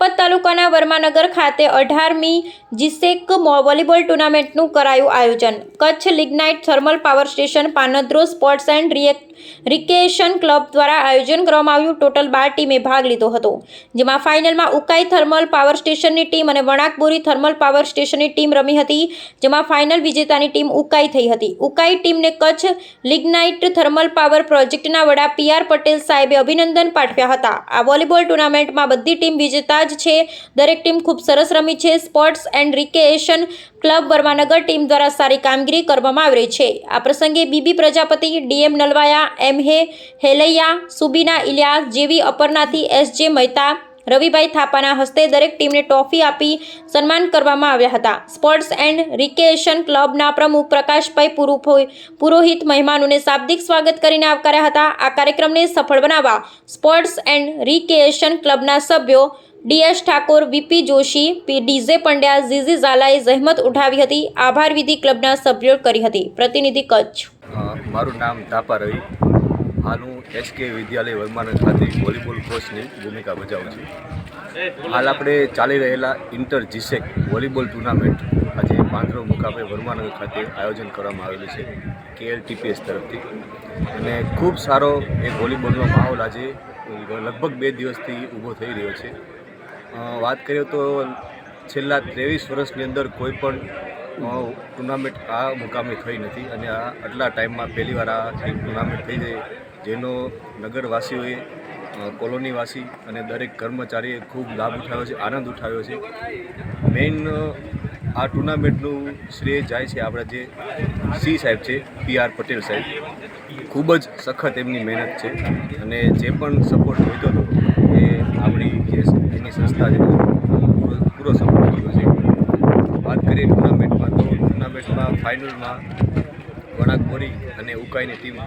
લખપત તાલુકાના વર્માનગર ખાતે 18મી જીસેક વોલીબોલ ટુર્નામેન્ટનું કરાયું આયોજન। Kutch lignite thermal power station Panandhro sports and recreation club દ્વારા આયોજન કરવામાં આવ્યું। ટોટલ 12 ટીમે ભાગ લીધો હતો, જેમાં ફાઇનલમાં ઉકાઈ થર્મલ પાવર સ્ટેશનની ટીમ અને વણાકબોરી થર્મલ પાવર સ્ટેશનની ટીમ રમી હતી, જેમાં ફાઇનલ વિજેતાની ટીમ ઉકાઈ થઈ હતી। ઉકાઈ ટીમને કચ્છ લિગ્નાઇટ થર્મલ પાવર પ્રોજેક્ટના વડા PR પટેલ સાહેબે અભિનંદન પાઠવ્યા હતા। આ વોલીબોલ ટુર્નામેન્ટમાં બધી ટીમ વિજેતા જ છે। દરેક ટીમ ખૂબ સરસ રમી છે। Sports and recreation club Varmanagar team દ્વારા સારી કામગીરી કરવામાં આવી રહી છે। આ પ્રસંગે BB Prajapati, DM Nalwaya, MA Helaiya, Subina Ilias, JV Aparnathi, SJ Mehta, રવિભાઈ થાપાના હસ્તે દરેક ટીમને ટ્રોફી આપી સન્માન કરવામાં આવ્યા હતા। સ્પોર્ટ્સ એન્ડ રિક્રિએશન ક્લબના પ્રમુખ પ્રકાશભાઈ પુરોહિત મહેમાનોને શાબ્દિક સ્વાગત કરીને આવકાર્યા હતા। આ કાર્યક્રમને સફળ બનાવવા સ્પોર્ટ્સ એન્ડ રિક્રિએશન ક્લબના સભ્યો DS Thakor, VP Joshi, DJ Pandya, ZZ ઝાલાએ જહેમત ઉઠાવી હતી। આભાર વિધિ ક્લબના સભ્યો કરી હતી। પ્રતિનિધિ કચ્છ। મારું નામ ધાપા રવિ, હાલ હું HK વિદ્યાલય વર્માનગર ખાતે વોલીબોલ કોચની ભૂમિકા ભજાવું છું। હાલ આપણે ચાલી રહેલા ઇન્ટર જીસેક વોલીબોલ ટુર્નામેન્ટ આજે પાંદરો મુકામે વર્માનગર ખાતે આયોજન કરવામાં આવેલું છે KLTPS તરફથી, અને ખૂબ સારો એક વોલીબોલનો માહોલ આજે લગભગ 2 દિવસથી ઊભો થઈ રહ્યો છે। વાત કરીએ તો છેલ્લા 23 વર્ષની અંદર કોઈ પણ ટુર્નામેન્ટ આ મુકામે થઈ નથી, અને આટલા ટાઈમમાં પહેલીવાર આ એક ટુર્નામેન્ટ થઈ જાય, જેનો નગરવાસીઓએ, કોલોનીવાસી અને દરેક કર્મચારીએ ખૂબ લાભ ઉઠાવ્યો છે, આનંદ ઉઠાવ્યો છે। મેઇન આ ટુર્નામેન્ટનું શ્રેય જાય છે આપણા જે સી સાહેબ છે, PR પટેલ સાહેબ। ખૂબ જ સખત એમની મહેનત છે, અને જે પણ સપોર્ટ જોઈતો હતો એ આપણી જે એની સંસ્થા છે પૂરો સપોર્ટ કર્યો છે। વાત કરીએ ટુર્નામેન્ટમાં તો ટુર્નામેન્ટમાં ફાઇનલમાં વણાકબોરી અને ઉકાઈની ટીમ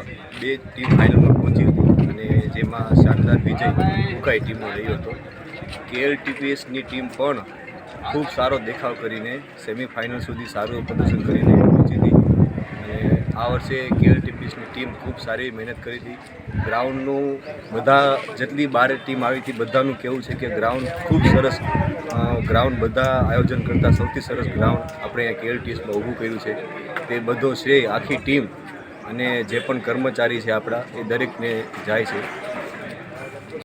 2 ટીમ ફાઇનલમાં પહોંચી હતી, અને જેમાં શાનદાર વિજય ઉકાઈ ટીમનો રહ્યો હતો। KLTPSની ટીમ પણ ખૂબ સારો દેખાવ કરીને સેમિફાઇનલ સુધી સારું પ્રદર્શન કરીને પહોંચી હતી, અને આ વર્ષે KLTPSની ટીમ ખૂબ સારી મહેનત કરી હતી। ગ્રાઉન્ડનું બધા જેટલી 12 ટીમ આવી હતી બધાનું કહેવું છે કે ગ્રાઉન્ડ ખૂબ સરસ, ગ્રાઉન્ડ બધા આયોજન કરતાં સૌથી સરસ ગ્રાઉન્ડ આપણે અહીંયા KLTPSમાં ઊભું કર્યું છે। તે બધો શ્રેય આખી ટીમ અને જે પણ કર્મચારી છે આપણા એ દરેકને જાય છે।